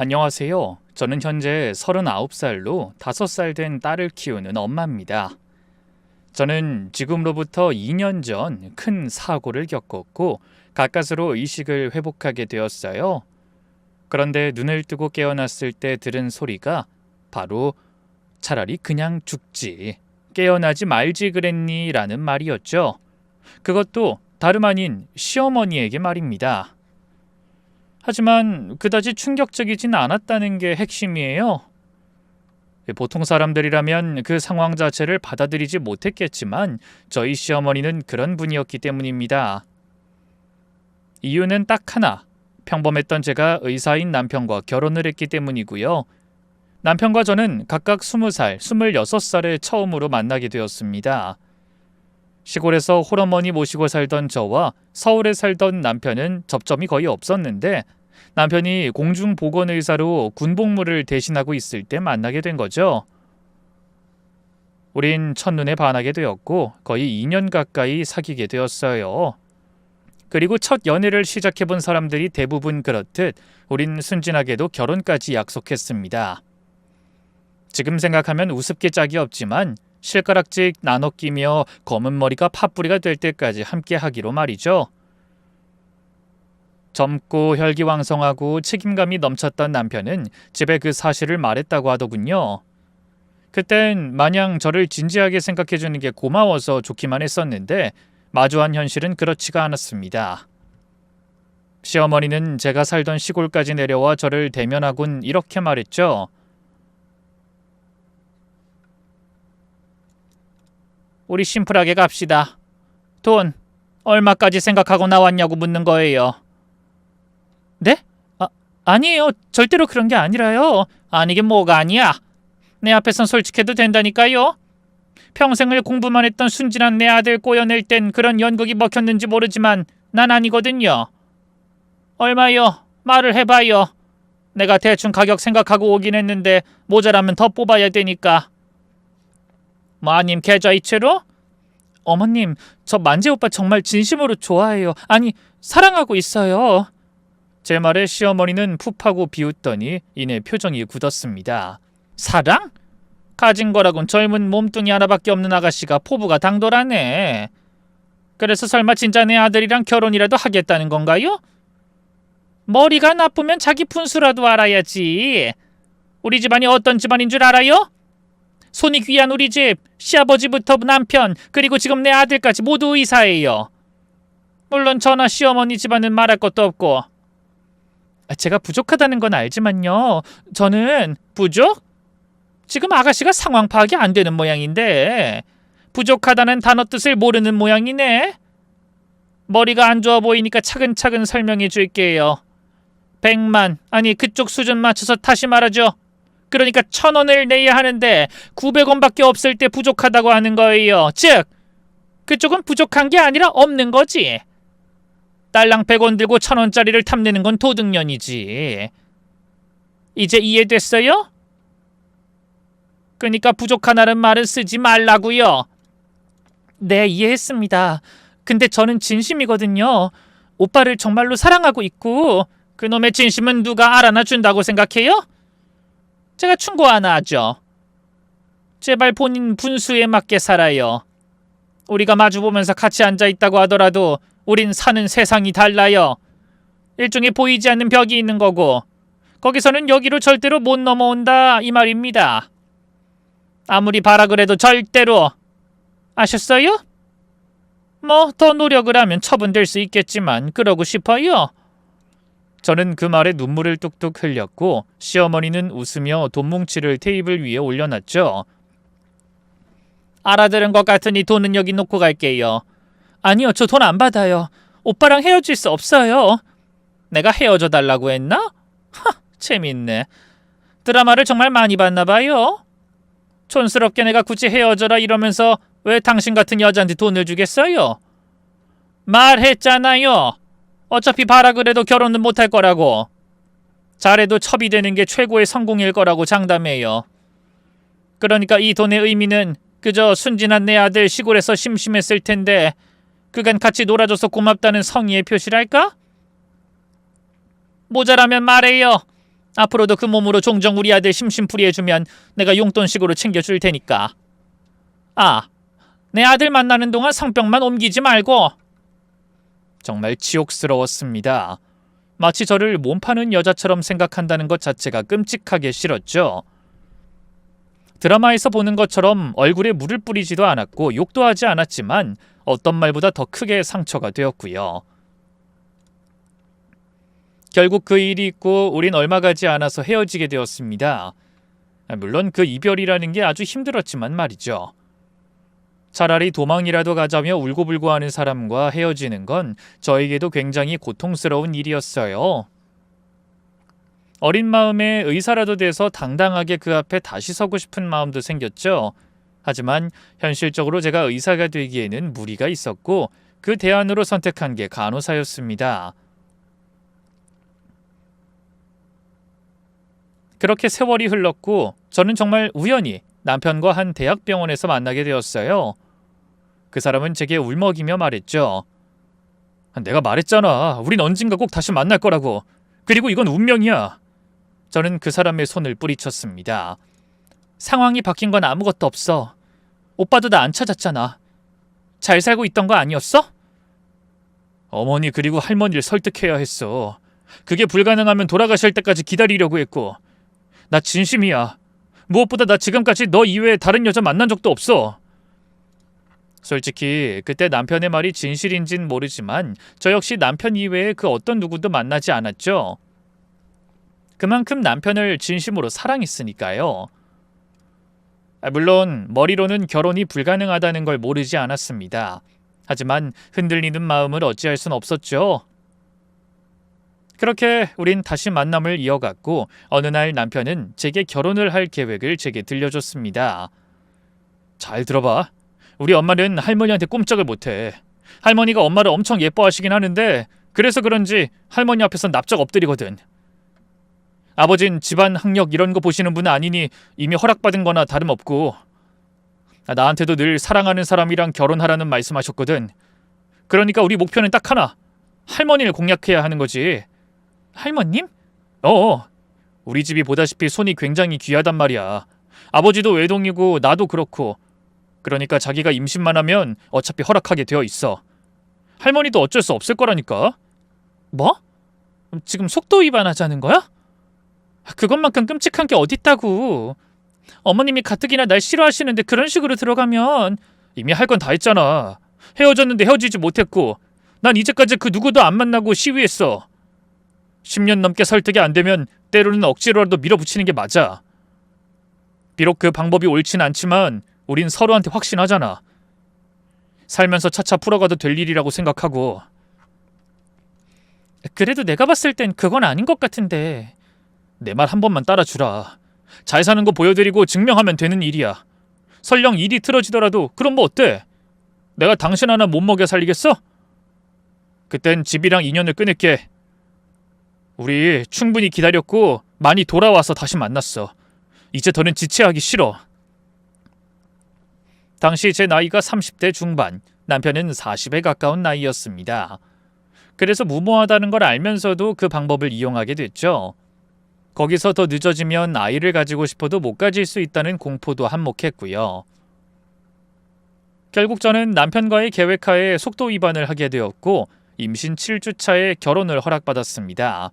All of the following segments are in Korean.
안녕하세요. 저는 현재 39살로 5살 된 딸을 키우는 엄마입니다. 저는 지금으로부터 2년 전 큰 사고를 겪었고 가까스로 의식을 회복하게 되었어요. 그런데 눈을 뜨고 깨어났을 때 들은 소리가 바로 차라리 그냥 죽지. 깨어나지 말지 그랬니? 라는 말이었죠. 그것도 다름 아닌 시어머니에게 말입니다. 하지만 그다지 충격적이진 않았다는 게 핵심이에요. 보통 사람들이라면 그 상황 자체를 받아들이지 못했겠지만 저희 시어머니는 그런 분이었기 때문입니다. 이유는 딱 하나. 평범했던 제가 의사인 남편과 결혼을 했기 때문이고요. 남편과 저는 각각 20살, 26살에 처음으로 만나게 되었습니다. 시골에서 홀어머니 모시고 살던 저와 서울에 살던 남편은 접점이 거의 없었는데 남편이 공중보건의사로 군복무를 대신하고 있을 때 만나게 된 거죠. 우린 첫눈에 반하게 되었고 거의 2년 가까이 사귀게 되었어요. 그리고 첫 연애를 시작해본 사람들이 대부분 그렇듯 우린 순진하게도 결혼까지 약속했습니다. 지금 생각하면 우습게 짝이 없지만 실가락직 나눠 끼며 검은 머리가 팥뿌리가 될 때까지 함께 하기로 말이죠. 젊고 혈기왕성하고 책임감이 넘쳤던 남편은 집에 그 사실을 말했다고 하더군요. 그땐 마냥 저를 진지하게 생각해주는 게 고마워서 좋기만 했었는데 마주한 현실은 그렇지가 않았습니다. 시어머니는 제가 살던 시골까지 내려와 저를 대면하곤 이렇게 말했죠. 우리 심플하게 갑시다. 돈 얼마까지 생각하고 나왔냐고 묻는 거예요. 네? 아니에요. 절대로 그런 게 아니라요. 아니긴 뭐가 아니야. 내 앞에선 솔직해도 된다니까요. 평생을 공부만 했던 순진한 내 아들 꼬여낼 땐 그런 연극이 먹혔는지 모르지만 난 아니거든요. 얼마요? 말을 해봐요. 내가 대충 가격 생각하고 오긴 했는데 모자라면 더 뽑아야 되니까. 마님 계좌이체로? 어머님, 저 만재 오빠 정말 진심으로 좋아해요. 아니, 사랑하고 있어요. 제 말에 시어머니는 푹하고 비웃더니 이내 표정이 굳었습니다. 사랑? 가진 거라곤 젊은 몸뚱이 하나밖에 없는 아가씨가 포부가 당돌하네. 그래서 설마 진짜 내 아들이랑 결혼이라도 하겠다는 건가요? 머리가 나쁘면 자기 분수라도 알아야지. 우리 집안이 어떤 집안인 줄 알아요? 손이 귀한 우리 집, 시아버지부터 남편, 그리고 지금 내 아들까지 모두 의사예요. 물론 저나 시어머니 집안은 말할 것도 없고. 제가 부족하다는 건 알지만요. 저는 부족? 지금 아가씨가 상황 파악이 안 되는 모양인데 부족하다는 단어 뜻을 모르는 모양이네. 머리가 안 좋아 보이니까 차근차근 설명해 줄게요. 100만, 아니 그쪽 수준 맞춰서 다시 말하죠. 그러니까 1,000원을 내야 하는데 900원밖에 없을 때 부족하다고 하는 거예요. 즉, 그쪽은 부족한 게 아니라 없는 거지. 딸랑 100원 들고 1,000원짜리를 탐내는 건 도둑년이지. 이제 이해됐어요? 그러니까 부족하다는 말은 쓰지 말라고요. 네, 이해했습니다. 근데 저는 진심이거든요. 오빠를 정말로 사랑하고 있고 그놈의 진심은 누가 알아나 준다고 생각해요? 제가 충고 하나 하죠. 제발 본인 분수에 맞게 살아요. 우리가 마주보면서 같이 앉아있다고 하더라도 우린 사는 세상이 달라요. 일종의 보이지 않는 벽이 있는 거고 거기서는 여기로 절대로 못 넘어온다 이 말입니다. 아무리 바라 그래도 절대로. 아셨어요? 뭐 더 노력을 하면 처분될 수 있겠지만 그러고 싶어요. 저는 그 말에 눈물을 뚝뚝 흘렸고 시어머니는 웃으며 돈뭉치를 테이블 위에 올려놨죠. 알아들은 것 같으니 돈은 여기 놓고 갈게요. 아니요, 저 돈 안 받아요. 오빠랑 헤어질 수 없어요. 내가 헤어져 달라고 했나? 하, 재밌네. 드라마를 정말 많이 봤나 봐요. 촌스럽게 내가 굳이 헤어져라 이러면서 왜 당신 같은 여자한테 돈을 주겠어요? 말했잖아요. 어차피 바라 그래도 결혼은 못할 거라고. 잘해도 첩이 되는 게 최고의 성공일 거라고 장담해요. 그러니까 이 돈의 의미는 그저 순진한 내 아들 시골에서 심심했을 텐데 그간 같이 놀아줘서 고맙다는 성의의 표시랄까? 모자라면 말해요. 앞으로도 그 몸으로 종종 우리 아들 심심풀이 해주면 내가 용돈식으로 챙겨줄 테니까. 아, 내 아들 만나는 동안 상병만 옮기지 말고. 정말 치욕스러웠습니다. 마치 저를 몸 파는 여자처럼 생각한다는 것 자체가 끔찍하게 싫었죠. 드라마에서 보는 것처럼 얼굴에 물을 뿌리지도 않았고 욕도 하지 않았지만 어떤 말보다 더 크게 상처가 되었고요. 결국 그 일이 있고 우린 얼마 가지 않아서 헤어지게 되었습니다. 물론 그 이별이라는 게 아주 힘들었지만 말이죠. 차라리 도망이라도 가자며 울고불고 하는 사람과 헤어지는 건 저에게도 굉장히 고통스러운 일이었어요. 어린 마음에 의사라도 돼서 당당하게 그 앞에 다시 서고 싶은 마음도 생겼죠. 하지만 현실적으로 제가 의사가 되기에는 무리가 있었고 그 대안으로 선택한 게 간호사였습니다. 그렇게 세월이 흘렀고 저는 정말 우연히 남편과 한 대학병원에서 만나게 되었어요. 그 사람은 제게 울먹이며 말했죠. 내가 말했잖아. 우린 언젠가 꼭 다시 만날 거라고. 그리고 이건 운명이야. 저는 그 사람의 손을 뿌리쳤습니다. 상황이 바뀐 건 아무것도 없어. 오빠도 나 안 찾았잖아. 잘 살고 있던 거 아니었어? 어머니 그리고 할머니를 설득해야 했어. 그게 불가능하면 돌아가실 때까지 기다리려고 했고. 나 진심이야. 무엇보다 나 지금까지 너 이외에 다른 여자 만난 적도 없어. 솔직히 그때 남편의 말이 진실인진 모르지만 저 역시 남편 이외에 그 어떤 누구도 만나지 않았죠. 그만큼 남편을 진심으로 사랑했으니까요. 물론 머리로는 결혼이 불가능하다는 걸 모르지 않았습니다. 하지만 흔들리는 마음을 어찌할 순 없었죠. 그렇게 우린 다시 만남을 이어갔고 어느 날 남편은 제게 결혼을 할 계획을 제게 들려줬습니다. 잘 들어봐. 우리 엄마는 할머니한테 꼼짝을 못해. 할머니가 엄마를 엄청 예뻐하시긴 하는데 그래서 그런지 할머니 앞에선 납작 엎드리거든. 아버진 집안 학력 이런 거 보시는 분 아니니 이미 허락받은 거나 다름없고 나한테도 늘 사랑하는 사람이랑 결혼하라는 말씀하셨거든. 그러니까 우리 목표는 딱 하나. 할머니를 공략해야 하는 거지. 할머님? 우리 집이 보다시피 손이 굉장히 귀하단 말이야. 아버지도 외동이고 나도 그렇고. 그러니까 자기가 임신만 하면 어차피 허락하게 되어 있어. 할머니도 어쩔 수 없을 거라니까. 뭐? 지금 속도 위반하자는 거야? 그것만큼 끔찍한 게 어딨다고. 어머님이 가뜩이나 날 싫어하시는데 그런 식으로 들어가면. 이미 할 건 다 했잖아. 헤어졌는데 헤어지지 못했고 난 이제까지 그 누구도 안 만나고 시위했어. 10년 넘게 설득이 안 되면 때로는 억지로라도 밀어붙이는 게 맞아. 비록 그 방법이 옳진 않지만 우린 서로한테 확신하잖아. 살면서 차차 풀어가도 될 일이라고 생각하고. 그래도 내가 봤을 땐 그건 아닌 것 같은데. 내 말 한 번만 따라주라. 잘 사는 거 보여드리고 증명하면 되는 일이야. 설령 일이 틀어지더라도 그럼 뭐 어때? 내가 당신 하나 못 먹여 살리겠어? 그땐 집이랑 인연을 끊을게. 우리 충분히 기다렸고 많이 돌아와서 다시 만났어. 이제 더는 지체하기 싫어. 당시 제 나이가 30대 중반, 남편은 40에 가까운 나이였습니다. 그래서 무모하다는 걸 알면서도 그 방법을 이용하게 됐죠. 거기서 더 늦어지면 아이를 가지고 싶어도 못 가질 수 있다는 공포도 한몫했고요. 결국 저는 남편과의 계획하에 속도 위반을 하게 되었고 임신 7주차에 결혼을 허락받았습니다.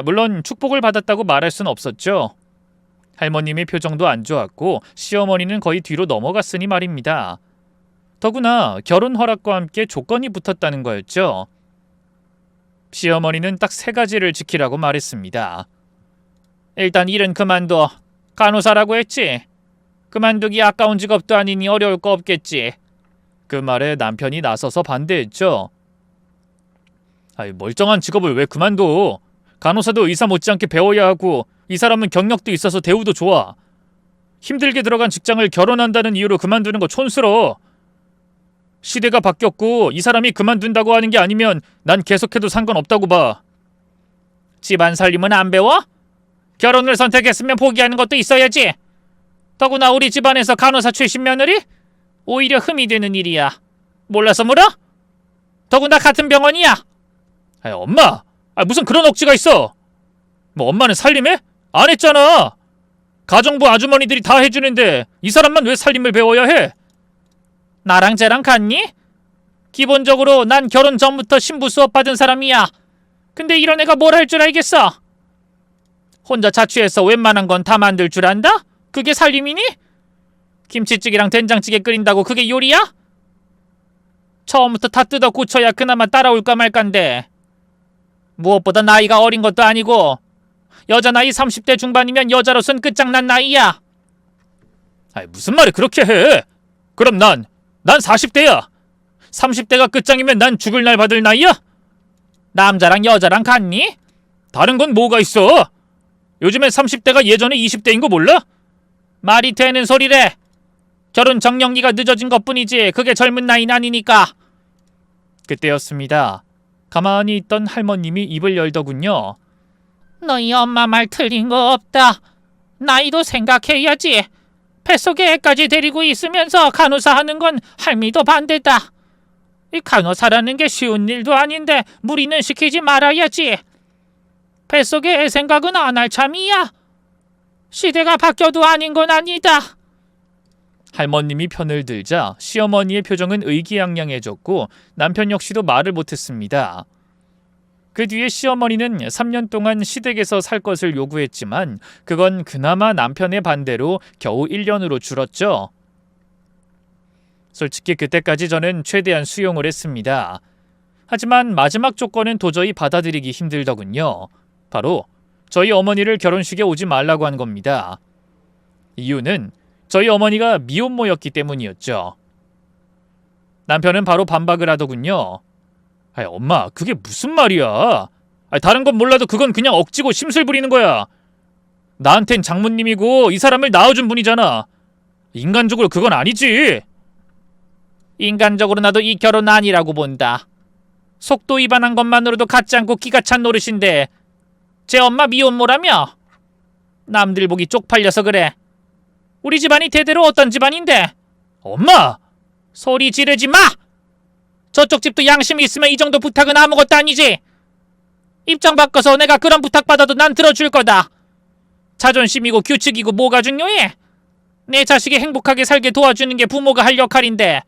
물론 축복을 받았다고 말할 순 없었죠. 할머님의 표정도 안 좋았고 시어머니는 거의 뒤로 넘어갔으니 말입니다. 더구나 결혼 허락과 함께 조건이 붙었다는 거였죠. 시어머니는 딱 3가지를 지키라고 말했습니다. 일단 일은 그만둬. 간호사라고 했지. 그만두기 아까운 직업도 아니니 어려울 거 없겠지. 그 말에 남편이 나서서 반대했죠. 멀쩡한 직업을 왜 그만둬. 간호사도 의사 못지않게 배워야 하고 이 사람은 경력도 있어서 대우도 좋아. 힘들게 들어간 직장을 결혼한다는 이유로 그만두는 거 촌스러워. 시대가 바뀌었고 이 사람이 그만둔다고 하는 게 아니면 난 계속해도 상관없다고 봐. 집안 살림은 안 배워? 결혼을 선택했으면 포기하는 것도 있어야지. 더구나 우리 집안에서 간호사 출신 며느리? 오히려 흠이 되는 일이야. 몰라서 물어? 더구나 같은 병원이야. 엄마! 무슨 그런 억지가 있어. 뭐 엄마는 살림해? 안 했잖아. 가정부 아주머니들이 다 해주는데 이 사람만 왜 살림을 배워야 해? 나랑 쟤랑 같니? 기본적으로 난 결혼 전부터 신부 수업 받은 사람이야. 근데 이런 애가 뭘 할 줄 알겠어? 혼자 자취해서 웬만한 건 다 만들 줄 안다? 그게 살림이니? 김치찌개랑 된장찌개 끓인다고 그게 요리야? 처음부터 다 뜯어 고쳐야 그나마 따라올까 말깐데. 무엇보다 나이가 어린 것도 아니고 여자 나이 30대 중반이면 여자로선 끝장난 나이야. 아이, 무슨 말을 그렇게 해? 그럼 난 40대야. 30대가 끝장이면 난 죽을 날 받을 나이야? 남자랑 여자랑 같니? 다른 건 뭐가 있어? 요즘엔 30대가 예전에 20대인 거 몰라? 말이 되는 소리래. 결혼 정년기가 늦어진 것뿐이지 그게 젊은 나이는 아니니까. 그때였습니다. 가만히 있던 할머님이 입을 열더군요. 너희 엄마 말 틀린 거 없다. 나이도 생각해야지. 뱃속에 애까지 데리고 있으면서 간호사 하는 건 할미도 반대다. 이 간호사라는 게 쉬운 일도 아닌데 무리는 시키지 말아야지. 뱃속에 애 생각은 안 할 참이야. 시대가 바뀌어도 아닌 건 아니다. 할머님이 편을 들자 시어머니의 표정은 의기양양해졌고 남편 역시도 말을 못했습니다. 그 뒤에 시어머니는 3년 동안 시댁에서 살 것을 요구했지만 그건 그나마 남편의 반대로 겨우 1년으로 줄었죠. 솔직히 그때까지 저는 최대한 수용을 했습니다. 하지만 마지막 조건은 도저히 받아들이기 힘들더군요. 바로 저희 어머니를 결혼식에 오지 말라고 한 겁니다. 이유는 저희 어머니가 미혼모였기 때문이었죠. 남편은 바로 반박을 하더군요. 아이, 엄마, 그게 무슨 말이야? 아이, 다른 건 몰라도 그건 그냥 억지고 심술 부리는 거야. 나한텐 장모님이고 이 사람을 낳아준 분이잖아. 인간적으로 그건 아니지. 인간적으로 나도 이 결혼 아니라고 본다. 속도 위반한 것만으로도 갖지 않고 기가 찬 노릇인데 제 엄마 미혼모라며? 남들 보기 쪽팔려서 그래. 우리 집안이 대대로 어떤 집안인데? 엄마! 소리 지르지 마! 저쪽 집도 양심이 있으면 이 정도 부탁은 아무것도 아니지. 입장 바꿔서 내가 그런 부탁받아도 난 들어줄 거다. 자존심이고 규칙이고 뭐가 중요해? 내 자식이 행복하게 살게 도와주는 게 부모가 할 역할인데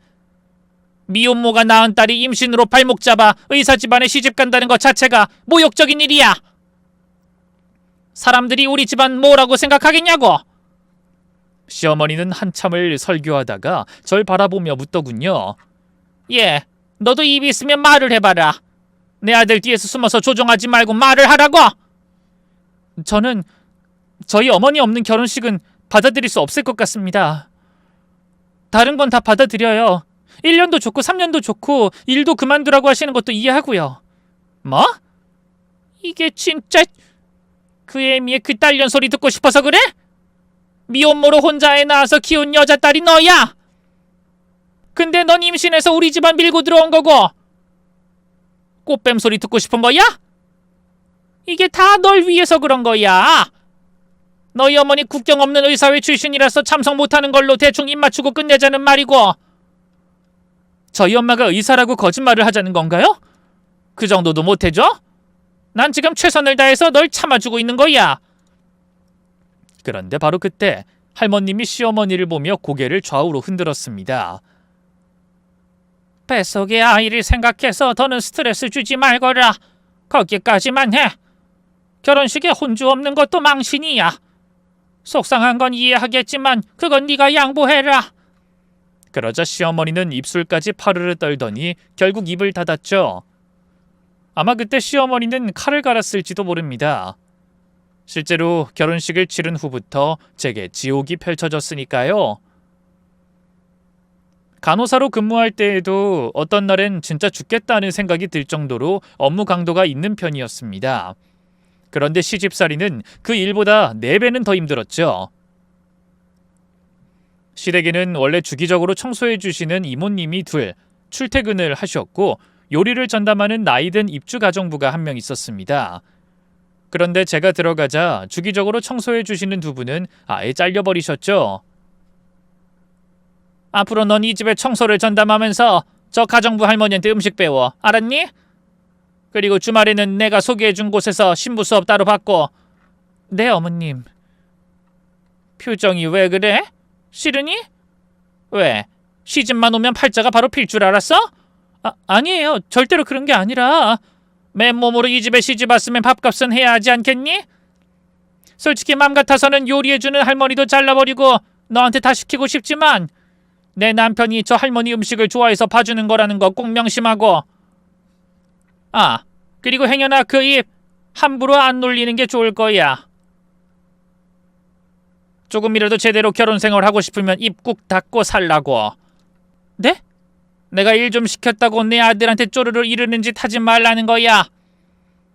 미혼모가 낳은 딸이 임신으로 발목 잡아 의사 집안에 시집 간다는 것 자체가 모욕적인 일이야. 사람들이 우리 집안 뭐라고 생각하겠냐고. 시어머니는 한참을 설교하다가 절 바라보며 묻더군요. 예, 너도 입이 있으면 말을 해봐라. 내 아들 뒤에서 숨어서 조종하지 말고 말을 하라고. 저는 저희 어머니 없는 결혼식은 받아들일 수 없을 것 같습니다. 다른 건 다 받아들여요. 1년도 좋고 3년도 좋고 일도 그만두라고 하시는 것도 이해하고요. 뭐? 이게 진짜 그 애미의 그 딸년 소리 듣고 싶어서 그래? 미혼모로 혼자 애 낳아서 키운 여자딸이 너야. 근데 넌 임신해서 우리 집안 밀고 들어온 거고 꽃뱀 소리 듣고 싶은 거야? 이게 다 널 위해서 그런 거야. 너희 어머니 국경 없는 의사회 출신이라서 참석 못하는 걸로 대충 입 맞추고 끝내자는 말이고 저희 엄마가 의사라고 거짓말을 하자는 건가요? 그 정도도 못해줘? 난 지금 최선을 다해서 널 참아주고 있는 거야. 그런데 바로 그때 할머님이 시어머니를 보며 고개를 좌우로 흔들었습니다. 뱃속의 아이를 생각해서 더는 스트레스 주지 말거라. 거기까지만 해. 결혼식에 혼주 없는 것도 망신이야. 속상한 건 이해하겠지만 그건 네가 양보해라. 그러자 시어머니는 입술까지 파르르 떨더니 결국 입을 닫았죠. 아마 그때 시어머니는 칼을 갈았을지도 모릅니다. 실제로 결혼식을 치른 후부터 제게 지옥이 펼쳐졌으니까요. 간호사로 근무할 때에도 어떤 날엔 진짜 죽겠다는 생각이 들 정도로 업무 강도가 있는 편이었습니다. 그런데 시집살이는 그 일보다 4배는 더 힘들었죠. 시댁에는 원래 주기적으로 청소해 주시는 이모님이 둘 출퇴근을 하셨고 요리를 전담하는 나이든 입주가정부가 한 명 있었습니다. 그런데 제가 들어가자 주기적으로 청소해 주시는 두 분은 아예 잘려버리셨죠. 앞으로 넌 이 집에 청소를 전담하면서 저 가정부 할머니한테 음식 배워. 알았니? 그리고 주말에는 내가 소개해준 곳에서 신부 수업 따로 받고 네, 어머님. 표정이 왜 그래? 싫으니? 왜? 시집만 오면 팔자가 바로 필 줄 알았어? 아니에요. 절대로 그런 게 아니라 맨몸으로 이 집에 시집 왔으면 밥값은 해야 하지 않겠니? 솔직히 맘 같아서는 요리해주는 할머니도 잘라버리고 너한테 다 시키고 싶지만 내 남편이 저 할머니 음식을 좋아해서 봐주는 거라는 거 꼭 명심하고. 그리고 행여나 그 입 함부로 안 놀리는 게 좋을 거야. 조금이라도 제대로 결혼 생활하고 싶으면 입 꾹 닫고 살라고. 네? 내가 일 좀 시켰다고 내 아들한테 쪼르르 이르는 짓 하지 말라는 거야.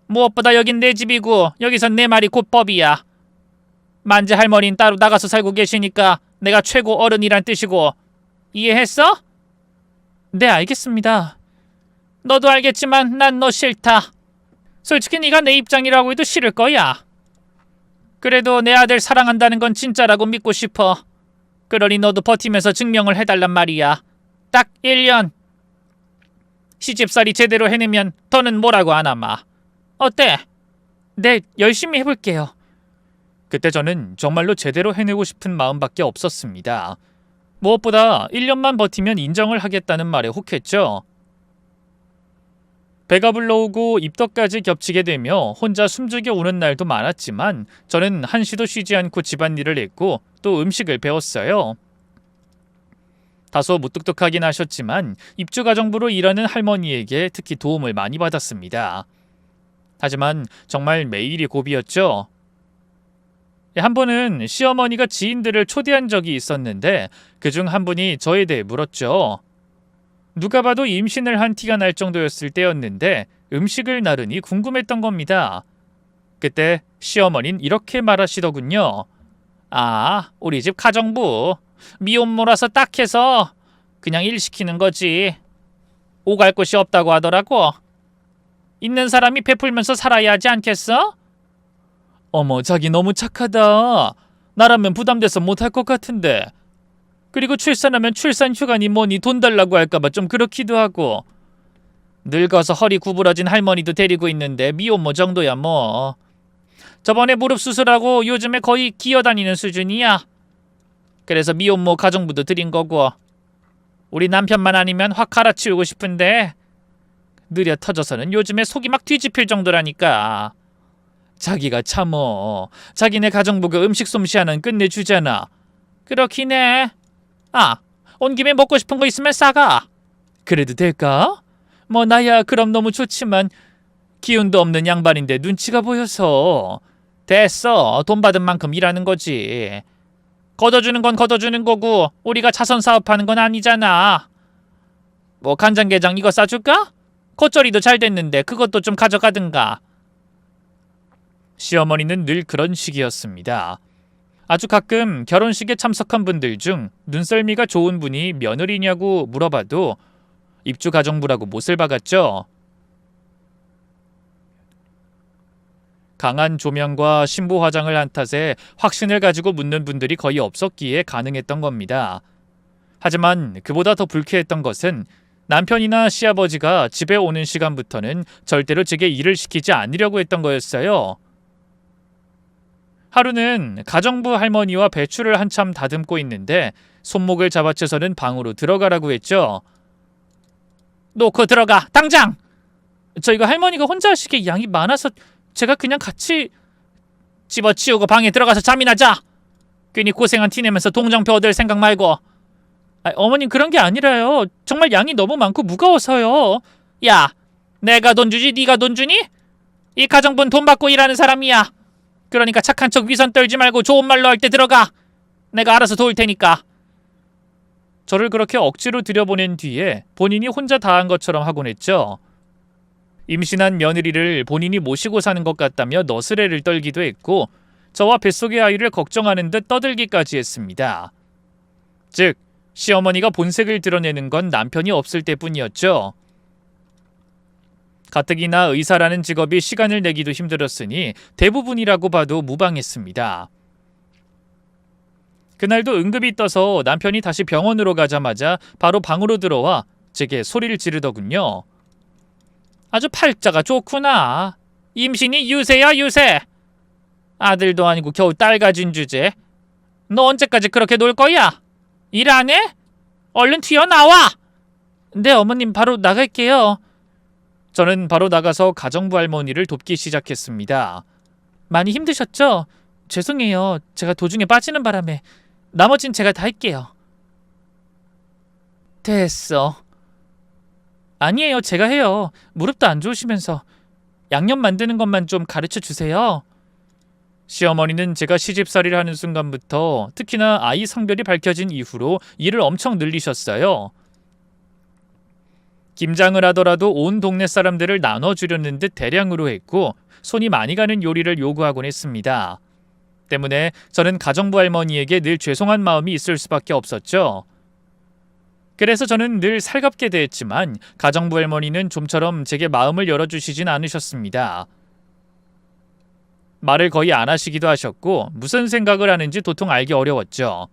무엇보다 여긴 내 집이고 여기선 내 말이 곧 법이야. 만재 할머니는 따로 나가서 살고 계시니까 내가 최고 어른이란 뜻이고. 이해했어? 네, 알겠습니다. 너도 알겠지만 난 너 싫다. 솔직히 네가 내 입장이라고 해도 싫을 거야. 그래도 내 아들 사랑한다는 건 진짜라고 믿고 싶어. 그러니 너도 버티면서 증명을 해달란 말이야. 딱 1년. 시집살이 제대로 해내면 더는 뭐라고 안 하마. 어때? 네, 열심히 해볼게요. 그때 저는 정말로 제대로 해내고 싶은 마음밖에 없었습니다. 무엇보다 1년만 버티면 인정을 하겠다는 말에 혹했죠. 배가 불러오고 입덧까지 겹치게 되며 혼자 숨죽여 우는 날도 많았지만 저는 한시도 쉬지 않고 집안일을 했고 또 음식을 배웠어요. 다소 무뚝뚝하긴 하셨지만 입주가정부로 일하는 할머니에게 특히 도움을 많이 받았습니다. 하지만 정말 매일이 고비였죠. 한 번은 시어머니가 지인들을 초대한 적이 있었는데 그중 한 분이 저에 대해 물었죠. 누가 봐도 임신을 한 티가 날 정도였을 때였는데 음식을 나르니 궁금했던 겁니다. 그때 시어머니는 이렇게 말하시더군요. 우리 집 가정부 미혼모라서 딱해서 그냥 일 시키는 거지. 오갈 곳이 없다고 하더라고. 있는 사람이 베풀면서 살아야 하지 않겠어? 어머, 자기 너무 착하다. 나라면 부담돼서 못할 것 같은데. 그리고 출산하면 출산휴가니 뭐니 돈 달라고 할까봐 좀 그렇기도 하고. 늙어서 허리 구부러진 할머니도 데리고 있는데 미혼모 정도야 뭐. 저번에 무릎 수술하고 요즘에 거의 기어다니는 수준이야. 그래서 미혼모 가정부도 드린 거고. 우리 남편만 아니면 확 갈아치우고 싶은데 느려 터져서는 요즘에 속이 막 뒤집힐 정도라니까. 자기가 참어. 자기네 가정부가 음식 솜씨하는 끝내주잖아. 그렇긴 해. 온 김에 먹고 싶은 거 있으면 싸가. 그래도 될까? 뭐 나야 그럼 너무 좋지만 기운도 없는 양반인데 눈치가 보여서. 됐어. 돈 받은 만큼 일하는 거지. 걷어주는 건 걷어주는 거고 우리가 자선 사업하는 건 아니잖아. 뭐 간장게장 이거 싸줄까? 겉절이도 잘 됐는데 그것도 좀 가져가든가. 시어머니는 늘 그런 식이었습니다. 아주 가끔 결혼식에 참석한 분들 중 눈썰미가 좋은 분이 며느리냐고 물어봐도 입주가정부라고 못을 박았죠. 강한 조명과 신부 화장을 한 탓에 확신을 가지고 묻는 분들이 거의 없었기에 가능했던 겁니다. 하지만 그보다 더 불쾌했던 것은 남편이나 시아버지가 집에 오는 시간부터는 절대로 제게 일을 시키지 않으려고 했던 거였어요. 하루는 가정부 할머니와 배추를 한참 다듬고 있는데 손목을 잡아채서는 방으로 들어가라고 했죠. 놓고 들어가, 당장! 저희가 할머니가 혼자 하시기에 양이 많아서 제가 그냥 같이 집어치우고 방에 들어가서 잠이나 자! 괜히 고생한 티내면서 동정표 얻을 생각 말고. 어머님 그런 게 아니라요. 정말 양이 너무 많고 무거워서요. 야, 내가 돈 주지 네가 돈 주니? 이 가정부는 돈 받고 일하는 사람이야. 그러니까 착한 척 위선 떨지 말고 좋은 말로 할 때 들어가. 내가 알아서 도울 테니까. 저를 그렇게 억지로 들여보낸 뒤에 본인이 혼자 다 한 것처럼 하곤 했죠. 임신한 며느리를 본인이 모시고 사는 것 같다며 너스레를 떨기도 했고 저와 뱃속의 아이를 걱정하는 듯 떠들기까지 했습니다. 즉, 시어머니가 본색을 드러내는 건 남편이 없을 때뿐이었죠. 가뜩이나 의사라는 직업이 시간을 내기도 힘들었으니 대부분이라고 봐도 무방했습니다. 그날도 응급이 떠서 남편이 다시 병원으로 가자마자 바로 방으로 들어와 제게 소리를 지르더군요. 아주 팔자가 좋구나. 임신이 유세야 유세. 아들도 아니고 겨우 딸 가진 주제. 너 언제까지 그렇게 놀 거야? 일 안 해? 얼른 튀어나와! 네, 어머님 바로 나갈게요. 저는 바로 나가서 가정부 할머니를 돕기 시작했습니다. 많이 힘드셨죠? 죄송해요. 제가 도중에 빠지는 바람에. 나머진 제가 다 할게요. 됐어. 아니에요. 제가 해요. 무릎도 안 좋으시면서. 양념 만드는 것만 좀 가르쳐 주세요. 시어머니는 제가 시집살이를 하는 순간부터 특히나 아이 성별이 밝혀진 이후로 일을 엄청 늘리셨어요. 김장을 하더라도 온 동네 사람들을 나눠주려는 듯 대량으로 했고 손이 많이 가는 요리를 요구하곤 했습니다. 때문에 저는 가정부 할머니에게 늘 죄송한 마음이 있을 수밖에 없었죠. 그래서 저는 늘 살갑게 대했지만 가정부 할머니는 좀처럼 제게 마음을 열어주시진 않으셨습니다. 말을 거의 안 하시기도 하셨고 무슨 생각을 하는지 도통 알기 어려웠죠.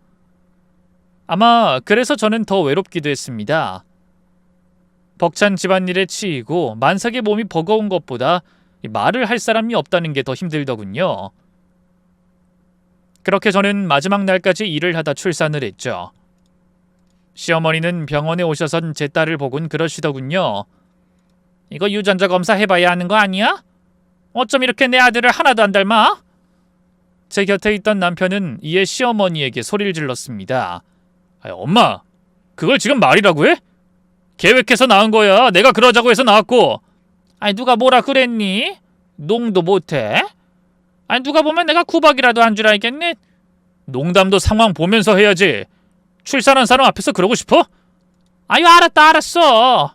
아마 그래서 저는 더 외롭기도 했습니다. 벅찬 집안일에 치이고 만삭의 몸이 버거운 것보다 말을 할 사람이 없다는 게 더 힘들더군요. 그렇게 저는 마지막 날까지 일을 하다 출산을 했죠. 시어머니는 병원에 오셔선 제 딸을 보곤 그러시더군요. 이거 유전자 검사 해봐야 하는 거 아니야? 어쩜 이렇게 내 아들을 하나도 안 닮아? 제 곁에 있던 남편은 이에 시어머니에게 소리를 질렀습니다. 엄마, 그걸 지금 말이라고 해? 계획해서 낳은 거야. 내가 그러자고 해서 낳았고. 누가 뭐라 그랬니? 농도 못해? 누가 보면 내가 구박이라도 한 줄 알겠네. 농담도 상황 보면서 해야지. 출산한 사람 앞에서 그러고 싶어? 알았어.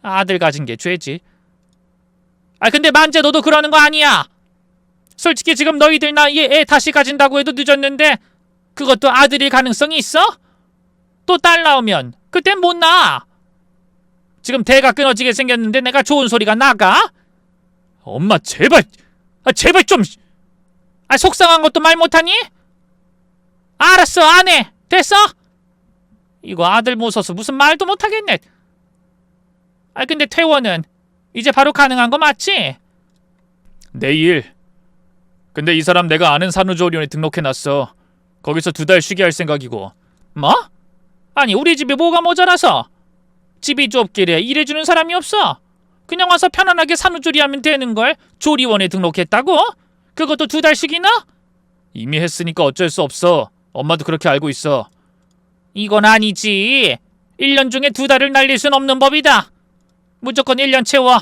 아들 가진 게 죄지. 근데 만재 너도 그러는 거 아니야. 솔직히 지금 너희들 나이에 애 다시 가진다고 해도 늦었는데 그것도 아들일 가능성이 있어? 또 딸 나오면 그땐 못 낳아. 지금 대가 끊어지게 생겼는데 내가 좋은 소리가 나가? 엄마 제발 제발 좀 속상한 것도 말 못하니? 알았어 안 해. 됐어? 이거 아들 모셔서 무슨 말도 못하겠네. 근데 퇴원은 이제 바로 가능한 거 맞지? 내일. 근데 이 사람 내가 아는 산후조리원에 등록해놨어. 거기서 2달 쉬게 할 생각이고. 뭐? 우리 집이 뭐가 모자라서? 집이 좁길래 일해주는 사람이 없어? 그냥 와서 편안하게 산후조리하면 되는걸. 조리원에 등록했다고? 그것도 2달씩이나? 이미 했으니까 어쩔 수 없어. 엄마도 그렇게 알고 있어. 이건 아니지. 1년 중에 2달을 날릴 순 없는 법이다. 무조건 1년 채워.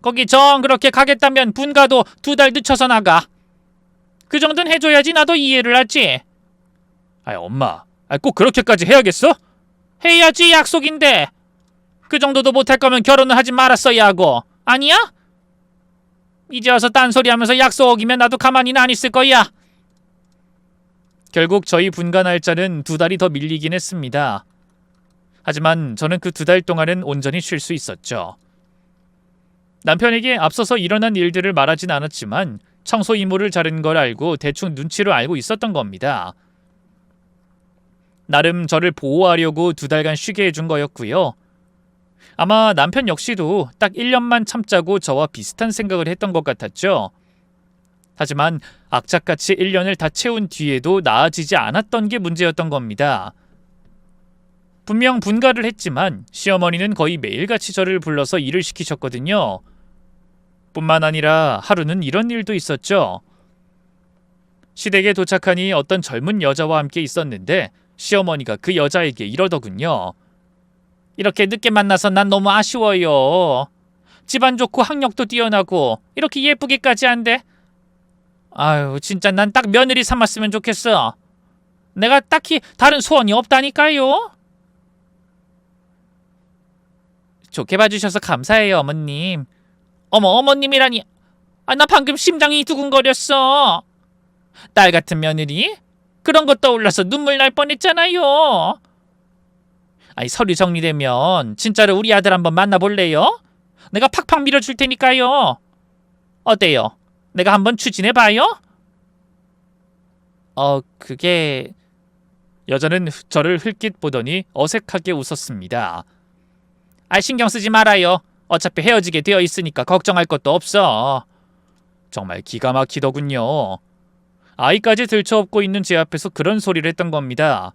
거기 정 그렇게 가겠다면 분가도 2달 늦춰서 나가. 그 정도는 해줘야지 나도 이해를 하지. 엄마, 꼭 그렇게까지 해야겠어? 해야지, 약속인데. 그 정도도 못할 거면 결혼을 하지 말았어야 하고. 아니야? 이제 와서 딴소리하면서 약속 어기면 나도 가만히는 안 있을 거야. 결국 저희 분가 날짜는 2달이 더 밀리긴 했습니다. 하지만 저는 그 2달 동안은 온전히 쉴 수 있었죠. 남편에게 앞서서 일어난 일들을 말하진 않았지만 청소 이모를 자른 걸 알고 대충 눈치로 알고 있었던 겁니다. 나름 저를 보호하려고 2달간 쉬게 해준 거였고요. 아마 남편 역시도 딱 1년만 참자고 저와 비슷한 생각을 했던 것 같았죠. 하지만 악착같이 1년을 다 채운 뒤에도 나아지지 않았던 게 문제였던 겁니다. 분명 분가를 했지만 시어머니는 거의 매일같이 저를 불러서 일을 시키셨거든요. 뿐만 아니라 하루는 이런 일도 있었죠. 시댁에 도착하니 어떤 젊은 여자와 함께 있었는데 시어머니가 그 여자에게 이러더군요. 이렇게 늦게 만나서 난 너무 아쉬워요. 집안 좋고 학력도 뛰어나고 이렇게 예쁘기까지 한데. 진짜 난 딱 며느리 삼았으면 좋겠어. 내가 딱히 다른 소원이 없다니까요. 좋게 봐주셔서 감사해요, 어머님. 어머님이라니. 나 방금 심장이 두근거렸어. 딸 같은 며느리? 그런 거 떠올라서 눈물 날 뻔했잖아요. 서류 정리되면 진짜로 우리 아들 한번 만나볼래요? 내가 팍팍 밀어줄 테니까요. 어때요? 내가 한번 추진해봐요? 그게... 여자는 저를 흘낏 보더니 어색하게 웃었습니다. 신경 쓰지 말아요. 어차피 헤어지게 되어 있으니까 걱정할 것도 없어. 정말 기가 막히더군요. 아이까지 들쳐업고 있는 제 앞에서 그런 소리를 했던 겁니다.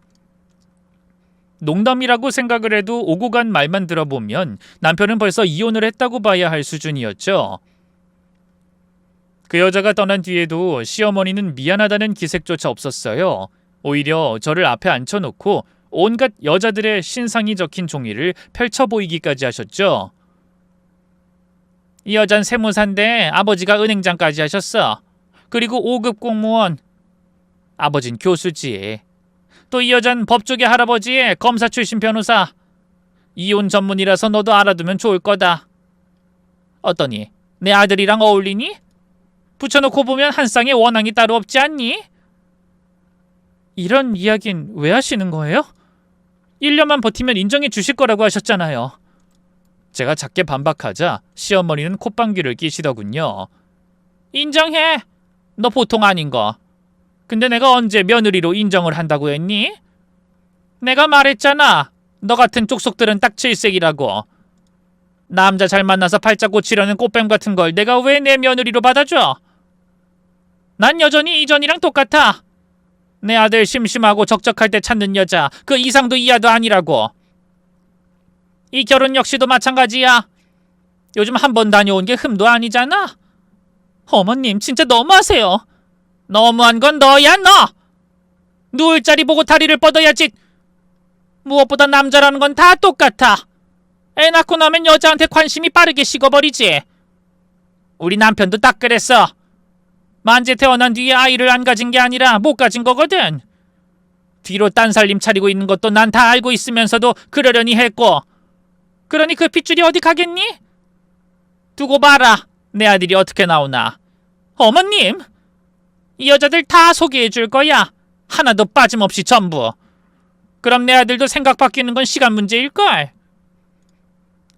농담이라고 생각을 해도 오고 간 말만 들어보면 남편은 벌써 이혼을 했다고 봐야 할 수준이었죠. 그 여자가 떠난 뒤에도 시어머니는 미안하다는 기색조차 없었어요. 오히려 저를 앞에 앉혀놓고 온갖 여자들의 신상이 적힌 종이를 펼쳐 보이기까지 하셨죠. 이 여잔 세무사인데 아버지가 은행장까지 하셨어. 그리고 5급 공무원. 아버진 교수지. 또 이 여잔 법조계 할아버지의 검사 출신 변호사. 이혼 전문이라서 너도 알아두면 좋을 거다. 어떠니? 내 아들이랑 어울리니? 붙여놓고 보면 한 쌍의 원앙이 따로 없지 않니? 이런 이야긴 왜 하시는 거예요? 1년만 버티면 인정해 주실 거라고 하셨잖아요. 제가 작게 반박하자 시어머니는 콧방귀를 끼시더군요. 인정해. 너 보통 아닌 거. 근데 내가 언제 며느리로 인정을 한다고 했니? 내가 말했잖아. 너 같은 쪽속들은 딱 질색이라고. 남자 잘 만나서 팔자 고치려는 꽃뱀 같은 걸 내가 왜 내 며느리로 받아줘? 난 여전히 이전이랑 똑같아. 내 아들 심심하고 적적할 때 찾는 여자 그 이상도 이하도 아니라고. 이 결혼 역시도 마찬가지야. 요즘 한 번 다녀온 게 흠도 아니잖아. 어머님 진짜 너무하세요. 너무한 건 너야 너. 누울 자리 보고 다리를 뻗어야지. 무엇보다 남자라는 건 다 똑같아. 애 낳고 나면 여자한테 관심이 빠르게 식어버리지. 우리 남편도 딱 그랬어. 만재 태어난 뒤에 아이를 안 가진 게 아니라 못 가진 거거든. 뒤로 딴살림 차리고 있는 것도 난 다 알고 있으면서도 그러려니 했고. 그러니 그 핏줄이 어디 가겠니? 두고 봐라. 내 아들이 어떻게 나오나. 어머님, 이 여자들 다 소개해 줄 거야. 하나도 빠짐없이 전부. 그럼 내 아들도 생각 바뀌는 건 시간 문제일걸.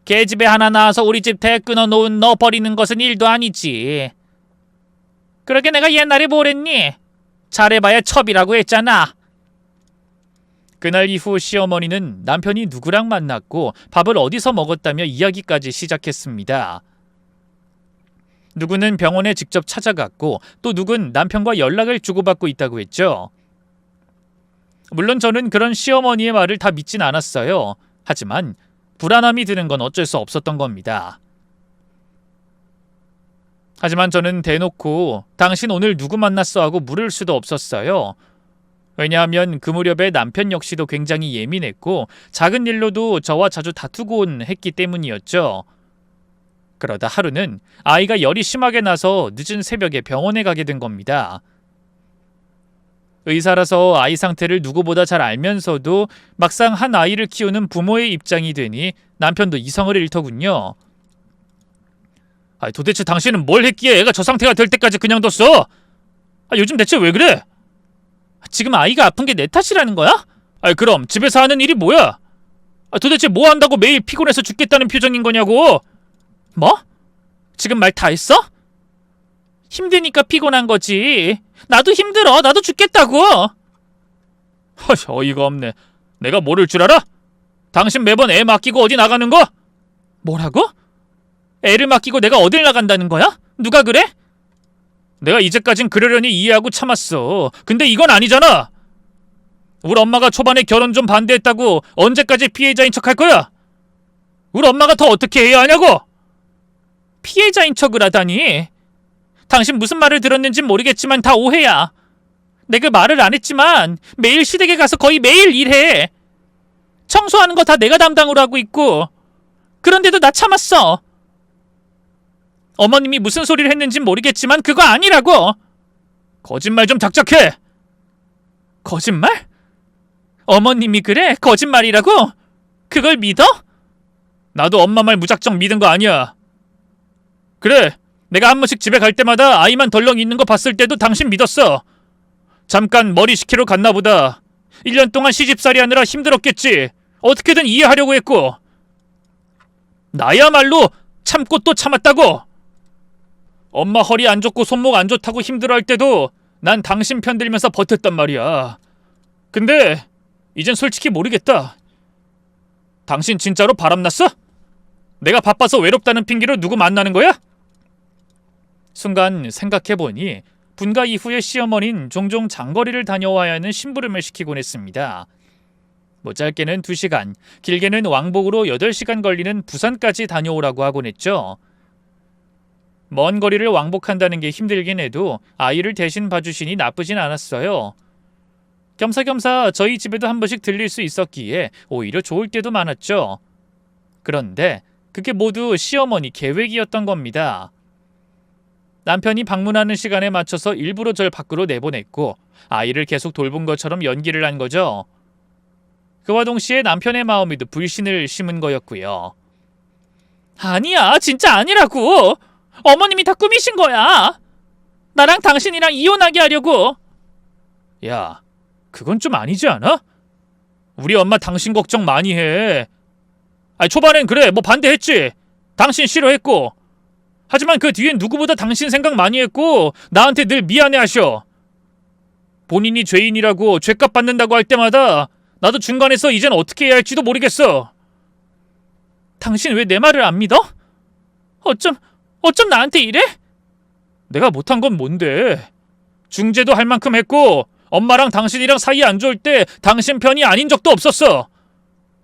계집애 하나 낳아서 우리 집 대 끊어놓은 너 버리는 것은 일도 아니지. 그러게 내가 옛날에 뭐랬니? 잘해봐야 첩이라고 했잖아. 그날 이후 시어머니는 남편이 누구랑 만났고 밥을 어디서 먹었다며 이야기까지 시작했습니다. 누구는 병원에 직접 찾아갔고 또 누군 남편과 연락을 주고받고 있다고 했죠. 물론 저는 그런 시어머니의 말을 다 믿진 않았어요. 하지만 불안함이 드는 건 어쩔 수 없었던 겁니다. 하지만 저는 대놓고 당신 오늘 누구 만났어 하고 물을 수도 없었어요. 왜냐하면 그 무렵에 남편 역시도 굉장히 예민했고 작은 일로도 저와 자주 다투곤 했기 때문이었죠. 그러다 하루는 아이가 열이 심하게 나서 늦은 새벽에 병원에 가게 된 겁니다. 의사라서 아이 상태를 누구보다 잘 알면서도 막상 한 아이를 키우는 부모의 입장이 되니 남편도 이성을 잃더군요. 도대체 당신은 뭘 했기에 애가 저 상태가 될 때까지 그냥 뒀어? 요즘 대체 왜 그래? 지금 아이가 아픈 게 내 탓이라는 거야? 그럼 집에서 하는 일이 뭐야? 도대체 뭐 한다고 매일 피곤해서 죽겠다는 표정인 거냐고? 뭐? 지금 말 다 했어? 힘드니까 피곤한 거지. 나도 힘들어. 나도 죽겠다고. 어이가 없네. 내가 모를 줄 알아? 당신 매번 애 맡기고 어디 나가는 거? 뭐라고? 애를 맡기고 내가 어딜 나간다는 거야? 누가 그래? 내가 이제까진 그러려니 이해하고 참았어. 근데 이건 아니잖아. 우리 엄마가 초반에 결혼 좀 반대했다고 언제까지 피해자인 척 할 거야? 우리 엄마가 더 어떻게 해야 하냐고? 피해자인 척을 하다니. 당신 무슨 말을 들었는진 모르겠지만 다 오해야. 내가 말을 안 했지만 매일 시댁에 가서 거의 매일 일해. 청소하는 거 다 내가 담당으로 하고 있고. 그런데도 나 참았어. 어머님이 무슨 소리를 했는진 모르겠지만 그거 아니라고. 거짓말 좀 작작해. 거짓말? 어머님이 그래? 거짓말이라고? 그걸 믿어? 나도 엄마 말 무작정 믿은 거 아니야. 그래, 내가 한 번씩 집에 갈 때마다 아이만 덜렁 있는 거 봤을 때도 당신 믿었어. 잠깐 머리 식히러 갔나 보다. 1년 동안 시집살이 하느라 힘들었겠지. 어떻게든 이해하려고 했고. 나야말로 참고 또 참았다고. 엄마 허리 안 좋고 손목 안 좋다고 힘들어할 때도 난 당신 편 들면서 버텼단 말이야. 근데 이젠 솔직히 모르겠다. 당신 진짜로 바람났어? 내가 바빠서 외롭다는 핑계로 누구 만나는 거야? 순간 생각해보니 분가 이후에 시어머니는 종종 장거리를 다녀와야 하는 심부름을 시키곤 했습니다. 뭐 짧게는 2시간, 길게는 왕복으로 8시간 걸리는 부산까지 다녀오라고 하곤 했죠. 먼 거리를 왕복한다는 게 힘들긴 해도 아이를 대신 봐주시니 나쁘진 않았어요. 겸사겸사 저희 집에도 한 번씩 들릴 수 있었기에 오히려 좋을 때도 많았죠. 그런데 그게 모두 시어머니 계획이었던 겁니다. 남편이 방문하는 시간에 맞춰서 일부러 절 밖으로 내보냈고 아이를 계속 돌본 것처럼 연기를 한 거죠. 그와 동시에 남편의 마음에도 불신을 심은 거였고요. 아니야, 진짜 아니라고. 어머님이 다 꾸미신 거야. 나랑 당신이랑 이혼하게 하려고. 야, 그건 좀 아니지 않아? 우리 엄마 당신 걱정 많이 해. 아니, 초반엔 그래, 뭐 반대했지. 당신 싫어했고. 하지만 그 뒤엔 누구보다 당신 생각 많이 했고 나한테 늘 미안해하셔. 본인이 죄인이라고 죄값 받는다고 할 때마다 나도 중간에서 이젠 어떻게 해야 할지도 모르겠어. 당신 왜 내 말을 안 믿어? 어쩜 나한테 이래? 내가 못한 건 뭔데? 중재도 할 만큼 했고 엄마랑 당신이랑 사이 안 좋을 때 당신 편이 아닌 적도 없었어.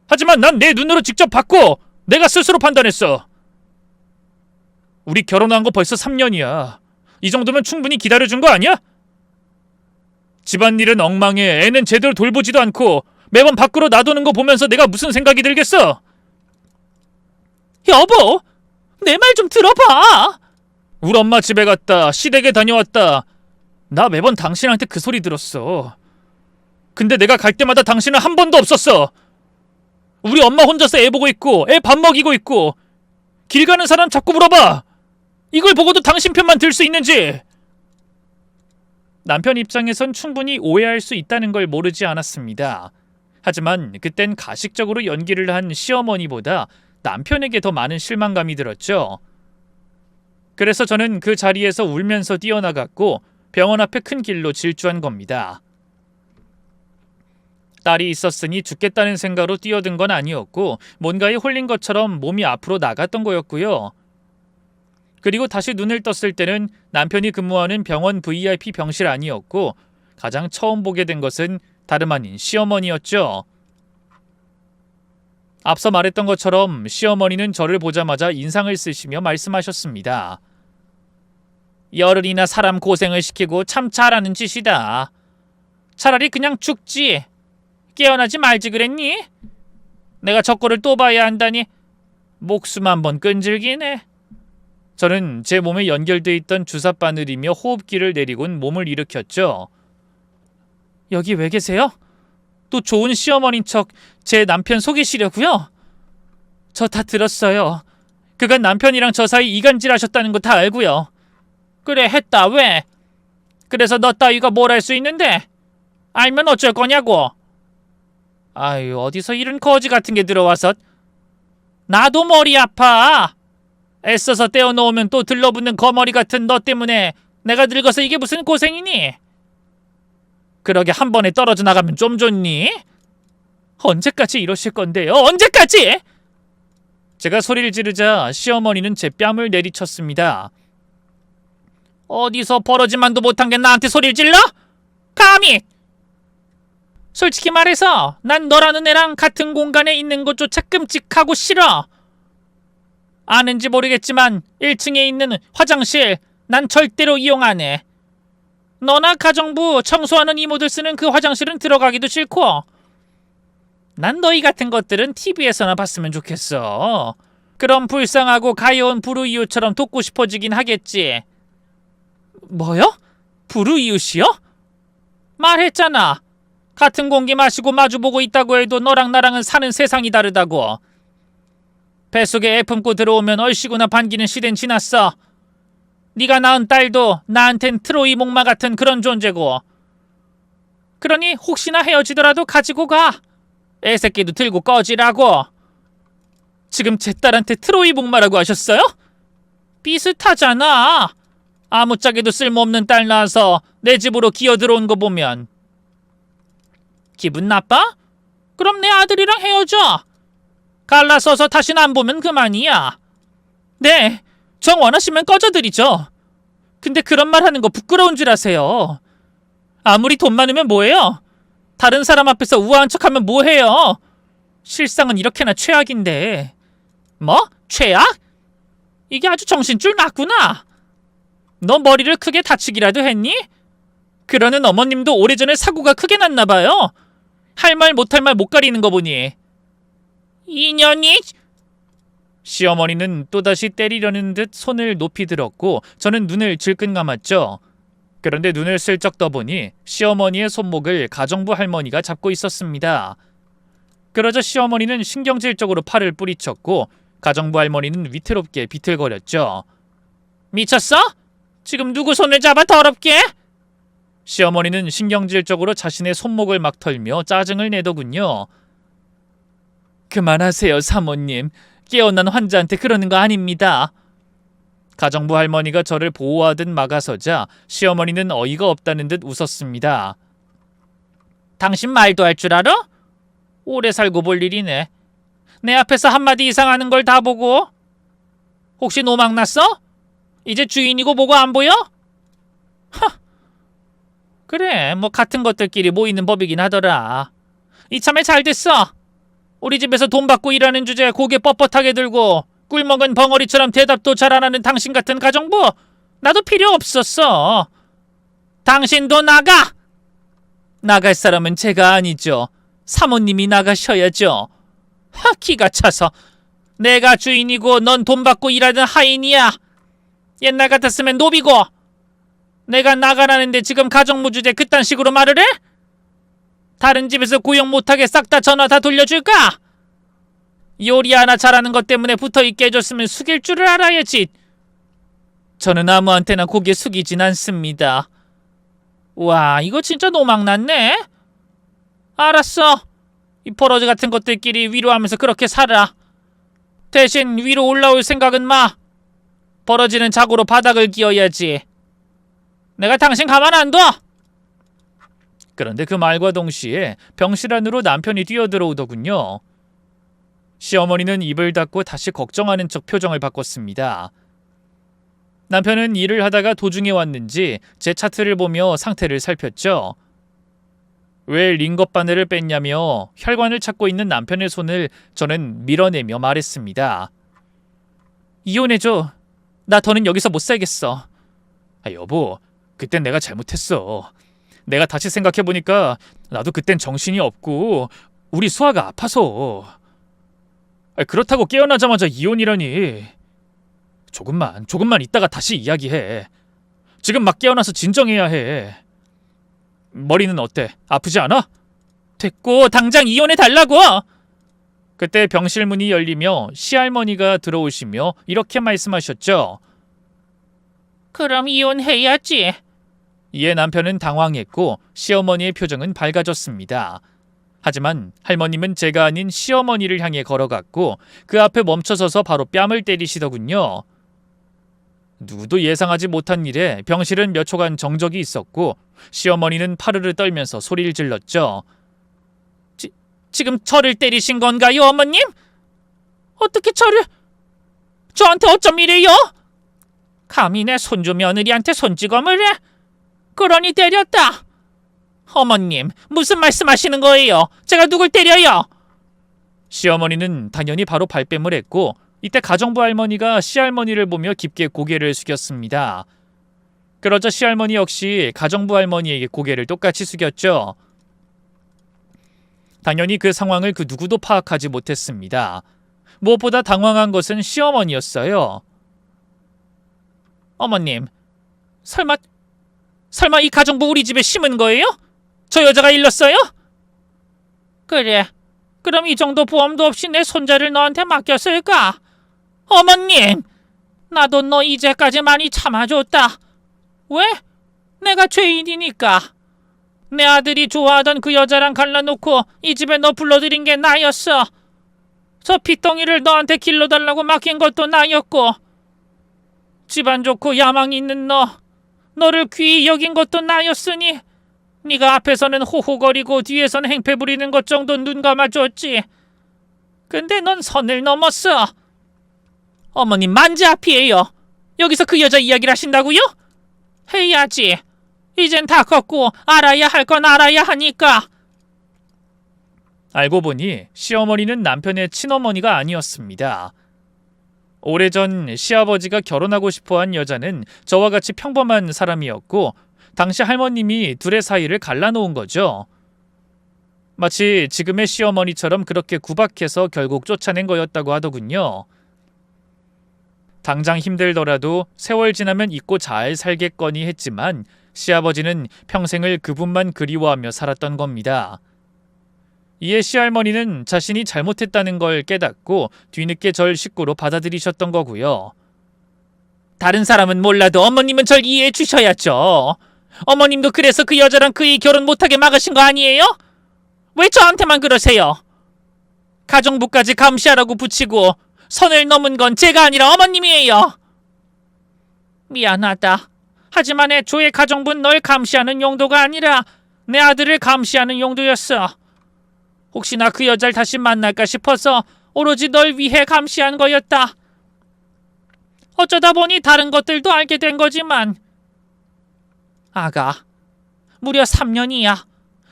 하지만 난 내 눈으로 직접 봤고 내가 스스로 판단했어. 우리 결혼한 거 벌써 3년이야. 이 정도면 충분히 기다려준 거 아니야? 집안일은 엉망해. 애는 제대로 돌보지도 않고 매번 밖으로 놔두는 거 보면서 내가 무슨 생각이 들겠어? 여보, 내 말 좀 들어봐. 우리 엄마 집에 갔다 시댁에 다녀왔다. 나 매번 당신한테 그 소리 들었어. 근데 내가 갈 때마다 당신은 한 번도 없었어. 우리 엄마 혼자서 애 보고 있고 애 밥 먹이고 있고 길 가는 사람 자꾸 물어봐. 이걸 보고도 당신 편만 들 수 있는지. 남편 입장에선 충분히 오해할 수 있다는 걸 모르지 않았습니다. 하지만 그땐 가식적으로 연기를 한 시어머니보다 남편에게 더 많은 실망감이 들었죠. 그래서 저는 그 자리에서 울면서 뛰어나갔고 병원 앞에 큰 길로 질주한 겁니다. 딸이 있었으니 죽겠다는 생각으로 뛰어든 건 아니었고 뭔가에 홀린 것처럼 몸이 앞으로 나갔던 거였고요. 그리고 다시 눈을 떴을 때는 남편이 근무하는 병원 VIP 병실 안이었고 가장 처음 보게 된 것은 다름 아닌 시어머니였죠. 앞서 말했던 것처럼 시어머니는 저를 보자마자 인상을 쓰시며 말씀하셨습니다. 열흘이나 사람 고생을 시키고 참 잘하는 짓이다. 차라리 그냥 죽지. 깨어나지 말지 그랬니? 내가 저거를 또 봐야 한다니 목숨 한번 끈질기네. 저는 제 몸에 연결돼 있던 주사바늘이며 호흡기를 내리곤 몸을 일으켰죠. 여기 왜 계세요? 또 좋은 시어머니인 척 제 남편 속이시려고요? 저 다 들었어요. 그간 남편이랑 저 사이 이간질 하셨다는 거 다 알고요. 그래, 했다. 왜? 그래서 너 따위가 뭘 할 수 있는데? 알면 어쩔 거냐고. 아유, 어디서 이런 거지 같은 게 들어와서. 나도 머리 아파. 애써서 떼어놓으면 또 들러붙는 거머리 같은 너 때문에 내가 늙어서 이게 무슨 고생이니? 그러게 한 번에 떨어져 나가면 좀 좋니? 언제까지 이러실 건데요? 언제까지? 제가 소리를 지르자 시어머니는 제 뺨을 내리쳤습니다. 어디서 벌어지만도 못한 게 나한테 소리를 질러? 감히! 솔직히 말해서 난 너라는 애랑 같은 공간에 있는 것조차 끔찍하고 싫어. 아는지 모르겠지만 1층에 있는 화장실 난 절대로 이용 안 해. 너나 가정부 청소하는 이모들 쓰는 그 화장실은 들어가기도 싫고. 난 너희 같은 것들은 TV에서나 봤으면 좋겠어. 그럼 불쌍하고 가여운 불우이웃처럼 돕고 싶어지긴 하겠지. 뭐요? 불우이웃이요? 말했잖아. 같은 공기 마시고 마주보고 있다고 해도 너랑 나랑은 사는 세상이 다르다고. 뱃속에 애 품고 들어오면 얼씨구나 반기는 시대는 지났어. 네가 낳은 딸도 나한텐 트로이 목마 같은 그런 존재고. 그러니 혹시나 헤어지더라도 가지고 가. 애 새끼도 들고 꺼지라고. 지금 제 딸한테 트로이 목마라고 하셨어요? 비슷하잖아. 아무짝에도 쓸모없는 딸 낳아서 내 집으로 기어 들어온 거 보면. 기분 나빠? 그럼 내 아들이랑 헤어져. 갈라서서 다시는 안 보면 그만이야. 네, 정 원하시면 꺼져드리죠. 근데 그런 말 하는 거 부끄러운 줄 아세요? 아무리 돈 많으면 뭐해요? 다른 사람 앞에서 우아한 척하면 뭐해요? 실상은 이렇게나 최악인데. 뭐? 최악? 이게 아주 정신줄 났구나. 너 머리를 크게 다치기라도 했니? 그러는 어머님도 오래전에 사고가 크게 났나 봐요. 할 말 못할 말 못 가리는 거 보니. 이년이? 시어머니는 또다시 때리려는 듯 손을 높이 들었고 저는 눈을 질끈 감았죠. 그런데 눈을 슬쩍 떠보니 시어머니의 손목을 가정부 할머니가 잡고 있었습니다. 그러자 시어머니는 신경질적으로 팔을 뿌리쳤고 가정부 할머니는 위태롭게 비틀거렸죠. 미쳤어? 지금 누구 손을 잡아 더럽게? 시어머니는 신경질적으로 자신의 손목을 막 털며 짜증을 내더군요. 그만하세요, 사모님. 깨어난 환자한테 그러는 거 아닙니다. 가정부 할머니가 저를 보호하듯 막아서자 시어머니는 어이가 없다는 듯 웃었습니다. 당신 말도 할 줄 알아? 오래 살고 볼 일이네. 내 앞에서 한마디 이상 하는 걸 다 보고. 혹시 노망 났어? 이제 주인이고 뭐고 안 보여? 하. 그래, 뭐 같은 것들끼리 모이는 법이긴 하더라. 이참에 잘 됐어. 우리 집에서 돈 받고 일하는 주제에 고개 뻣뻣하게 들고 꿀먹은 벙어리처럼 대답도 잘 안 하는 당신 같은 가정부 나도 필요 없었어. 당신도 나가! 나갈 사람은 제가 아니죠. 사모님이 나가셔야죠. 하, 기가 차서. 내가 주인이고 넌 돈 받고 일하는 하인이야. 옛날 같았으면 노비고. 내가 나가라는데 지금 가정부 주제 그딴 식으로 말을 해? 다른 집에서 고용 못하게 싹 다 전화 다 돌려줄까? 요리 하나 잘하는 것 때문에 붙어있게 해줬으면 숙일 줄을 알아야지. 저는 아무한테나 고개 숙이진 않습니다. 와, 이거 진짜 노망났네. 알았어. 이 버러지 같은 것들끼리 위로하면서 그렇게 살아. 대신 위로 올라올 생각은 마. 버러지는 자고로 바닥을 기어야지. 내가 당신 가만 안 둬. 그런데 그 말과 동시에 병실 안으로 남편이 뛰어들어오더군요. 시어머니는 입을 닫고 다시 걱정하는 척 표정을 바꿨습니다. 남편은 일을 하다가 도중에 왔는지 제 차트를 보며 상태를 살폈죠. 왜 링거 바늘을 뺐냐며 혈관을 찾고 있는 남편의 손을 저는 밀어내며 말했습니다. 이혼해줘. 나 더는 여기서 못 살겠어. 여보, 그땐 내가 잘못했어. 내가 다시 생각해보니까 나도 그땐 정신이 없고 우리 수아가 아파서. 그렇다고 깨어나자마자 이혼이라니. 조금만 있다가 다시 이야기해. 지금 막 깨어나서 진정해야 해. 머리는 어때? 아프지 않아? 됐고 당장 이혼해달라고! 그때 병실 문이 열리며 시할머니가 들어오시며 이렇게 말씀하셨죠. 그럼 이혼해야지. 이에 남편은 당황했고 시어머니의 표정은 밝아졌습니다. 하지만 할머님은 제가 아닌 시어머니를 향해 걸어갔고 그 앞에 멈춰서서 바로 뺨을 때리시더군요. 누구도 예상하지 못한 일에 병실은 몇 초간 정적이 있었고 시어머니는 파르르 떨면서 소리를 질렀죠. 지금 저를 때리신 건가요, 어머님? 어떻게 저를... 저한테 어쩜 이래요? 감히 내 손주 며느리한테 손찌검을 해? 그러니 때렸다. 어머님, 무슨 말씀하시는 거예요? 제가 누굴 때려요? 시어머니는 당연히 바로 발뺌을 했고 이때 가정부 할머니가 시할머니를 보며 깊게 고개를 숙였습니다. 그러자 시할머니 역시 가정부 할머니에게 고개를 똑같이 숙였죠. 당연히 그 상황을 그 누구도 파악하지 못했습니다. 무엇보다 당황한 것은 시어머니였어요. 어머님, 설마 이 가정부 우리 집에 심은 거예요? 저 여자가 일렀어요? 그래, 그럼 이 정도 보험도 없이 내 손자를 너한테 맡겼을까? 어머님, 나도 너 이제까지 많이 참아줬다. 왜? 내가 죄인이니까. 내 아들이 좋아하던 그 여자랑 갈라놓고 이 집에 너 불러들인 게 나였어. 저 핏덩이를 너한테 길러달라고 맡긴 것도 나였고, 집안 좋고 야망 있는 너를 귀히 여긴 것도 나였으니 네가 앞에서는 호호거리고 뒤에서는 행패 부리는 것 정도 눈 감아줬지. 근데 넌 선을 넘었어. 어머님 만지 앞이에요. 여기서 그 여자 이야기를 하신다고요? 해야지. 이젠 다 컸고 알아야 할 건 알아야 하니까. 알고 보니 시어머니는 남편의 친어머니가 아니었습니다. 오래전 시아버지가 결혼하고 싶어한 여자는 저와 같이 평범한 사람이었고 당시 할머님이 둘의 사이를 갈라놓은 거죠. 마치 지금의 시어머니처럼 그렇게 구박해서 결국 쫓아낸 거였다고 하더군요. 당장 힘들더라도 세월 지나면 잊고 잘 살겠거니 했지만 시아버지는 평생을 그분만 그리워하며 살았던 겁니다. 이에 시할머니는 자신이 잘못했다는 걸 깨닫고 뒤늦게 절 식구로 받아들이셨던 거고요. 다른 사람은 몰라도 어머님은 절 이해해 주셔야죠. 어머님도 그래서 그 여자랑 그이 결혼 못하게 막으신 거 아니에요? 왜 저한테만 그러세요? 가정부까지 감시하라고 붙이고 선을 넘은 건 제가 아니라 어머님이에요. 미안하다. 하지만 애초에 가정부는 널 감시하는 용도가 아니라 내 아들을 감시하는 용도였어. 혹시나 그 여자를 다시 만날까 싶어서 오로지 널 위해 감시한 거였다. 어쩌다 보니 다른 것들도 알게 된 거지만 아가, 무려 3년이야.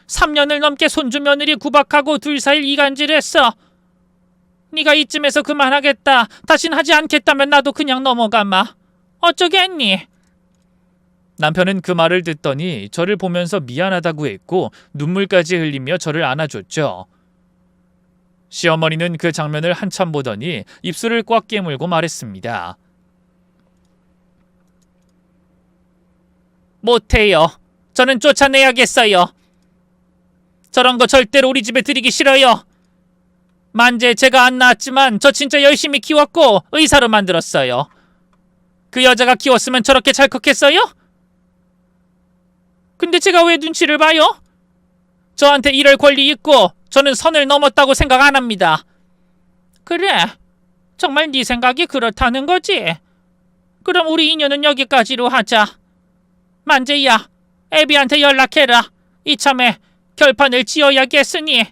3년을 넘게 손주 며느리 구박하고 둘 사이를 이간질했어. 네가 이쯤에서 그만하겠다, 다신 하지 않겠다면 나도 그냥 넘어가마. 어쩌겠니? 남편은 그 말을 듣더니 저를 보면서 미안하다고 했고 눈물까지 흘리며 저를 안아줬죠. 시어머니는 그 장면을 한참 보더니 입술을 꽉 깨물고 말했습니다. 못해요. 저는 쫓아내야겠어요. 저런 거 절대로 우리 집에 들이기 싫어요. 만재 제가 안 낳았지만 저 진짜 열심히 키웠고 의사로 만들었어요. 그 여자가 키웠으면 저렇게 잘 컸겠어요? 근데 제가 왜 눈치를 봐요? 저한테 이럴 권리 있고 저는 선을 넘었다고 생각 안 합니다. 그래, 정말 네 생각이 그렇다는 거지? 그럼 우리 인연은 여기까지로 하자. 만재야, 애비한테 연락해라. 이참에 결판을 지어야겠으니.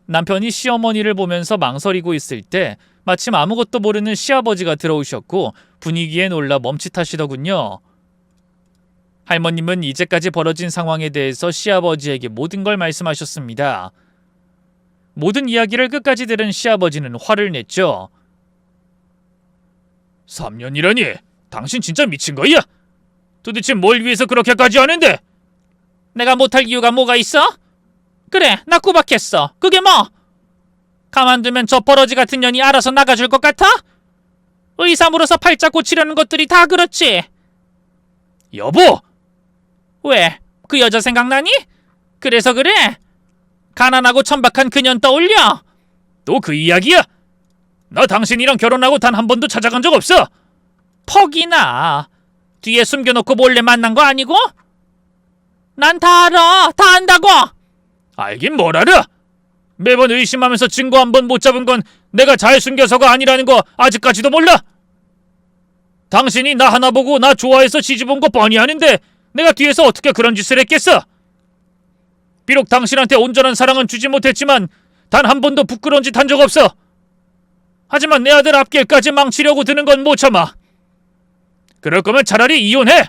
남편이 시어머니를 보면서 망설이고 있을 때 마침 아무것도 모르는 시아버지가 들어오셨고 분위기에 놀라 멈칫하시더군요. 할머님은 이제까지 벌어진 상황에 대해서 시아버지에게 모든 걸 말씀하셨습니다. 모든 이야기를 끝까지 들은 시아버지는 화를 냈죠. 3년이라니? 당신 진짜 미친 거야? 도대체 뭘 위해서 그렇게까지 하는데? 내가 못할 이유가 뭐가 있어? 그래, 나 구박했어. 그게 뭐? 가만두면 저 버러지 같은 년이 알아서 나가줄 것 같아? 의사 물어서 팔자 고치려는 것들이 다 그렇지. 여보! 왜? 그 여자 생각나니? 그래서 그래? 가난하고 천박한 그년 떠올려? 또 그 이야기야? 나 당신이랑 결혼하고 단 한 번도 찾아간 적 없어. 퍽이나. 뒤에 숨겨놓고 몰래 만난 거 아니고? 난 다 알아. 다 안다고. 알긴 뭘 알아? 매번 의심하면서 증거 한 번 못 잡은 건 내가 잘 숨겨서가 아니라는 거 아직까지도 몰라? 당신이 나 하나 보고 나 좋아해서 시집온 거 뻔히 아는데 내가 뒤에서 어떻게 그런 짓을 했겠어? 비록 당신한테 온전한 사랑은 주지 못했지만 단 한 번도 부끄러운 짓 한 적 없어. 하지만 내 아들 앞길까지 망치려고 드는 건 못 참아. 그럴 거면 차라리 이혼해.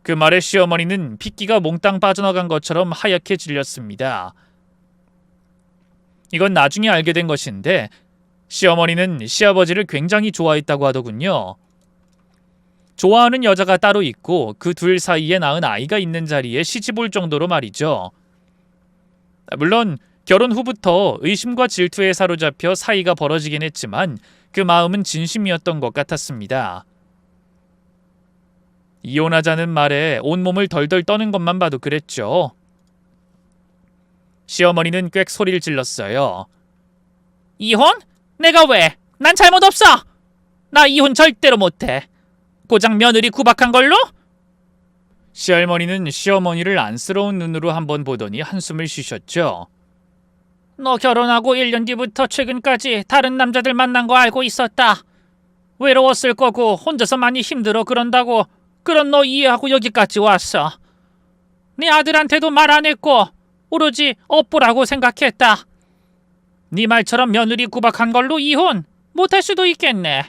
그 말에 시어머니는 핏기가 몽땅 빠져나간 것처럼 하얗게 질렸습니다. 이건 나중에 알게 된 것인데 시어머니는 시아버지를 굉장히 좋아했다고 하더군요. 좋아하는 여자가 따로 있고 그 둘 사이에 낳은 아이가 있는 자리에 시집 올 정도로 말이죠. 물론 결혼 후부터 의심과 질투에 사로잡혀 사이가 벌어지긴 했지만 그 마음은 진심이었던 것 같았습니다. 이혼하자는 말에 온몸을 덜덜 떠는 것만 봐도 그랬죠. 시어머니는 꽥 소리를 질렀어요. 이혼? 내가 왜? 난 잘못 없어. 나 이혼 절대로 못해. 고작 며느리 구박한 걸로? 시할머니는 시어머니를 안쓰러운 눈으로 한번 보더니 한숨을 쉬셨죠. 너 결혼하고 1년 뒤부터 최근까지 다른 남자들 만난 거 알고 있었다. 외로웠을 거고 혼자서 많이 힘들어 그런다고 그런 너 이해하고 여기까지 왔어. 네 아들한테도 말 안 했고 오로지 업보라고 생각했다. 네 말처럼 며느리 구박한 걸로 이혼 못할 수도 있겠네.